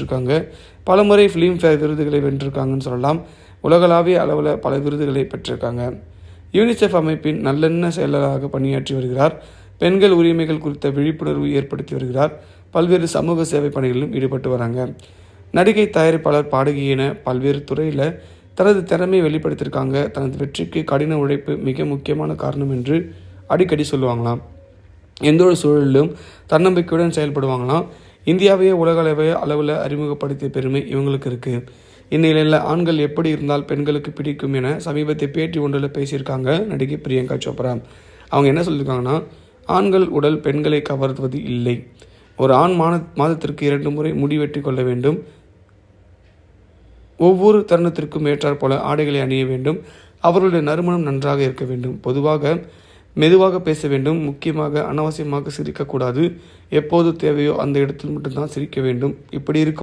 இருக்காங்க. பலமுறை ஃபிலிம்ஃபேர் விருதுகளை வென்றிருக்காங்கன்னு சொல்லலாம். உலகளாவிய அளவில் பல விருதுகளை பெற்றிருக்காங்க. யூனிசெஃப் அமைப்பின் நல்லெண்ண செயலராக பணியாற்றி வருகிறார். பெண்கள் உரிமைகள் குறித்த விழிப்புணர்வு ஏற்படுத்தி வருகிறார். பல்வேறு சமூக சேவை பணிகளிலும் ஈடுபட்டு வராங்க. நடிகை, தயாரிப்பாளர், பாடகி என பல்வேறு துறையில் தனது திறமையை வெளிப்படுத்தியிருக்காங்க. தனது வெற்றிக்கு கடின உழைப்பு மிக முக்கியமான காரணம் என்று அடிக்கடி சொல்லுவாங்களாம். எந்த ஒரு சூழலிலும் தன்னம்பிக்கையுடன் செயல்படுவாங்களாம். இந்தியாவையே உலக அளவில் அறிமுகப்படுத்திய பெருமை இவங்களுக்கு இருக்குது. இந்நிலையில் ஆண்கள் எப்படி இருந்தால் பெண்களுக்கு பிடிக்கும் என சமீபத்தை பேட்டி ஒன்றில் பேசியிருக்காங்க நடிகை பிரியங்கா சோப்ரா. அவங்க என்ன சொல்லியிருக்காங்கன்னா, ஆண்கள் உடல் பெண்களை கவர்வது இல்லை. ஒரு ஆண் மாதத்திற்கு 2 முறை முடி வெட்டி கொள்ள வேண்டும். ஒவ்வொரு தருணத்திற்கும் ஏற்றாற் போல ஆடைகளை அணிய வேண்டும். அவர்களுடைய நறுமணம் நன்றாக இருக்க வேண்டும். பொதுவாக மெதுவாக பேச வேண்டும். முக்கியமாக அனாவசியமாக சிரிக்கக்கூடாது. எப்போது தேவையோ அந்த இடத்தில் மட்டும்தான் சிரிக்க வேண்டும். இப்படி இருக்கும்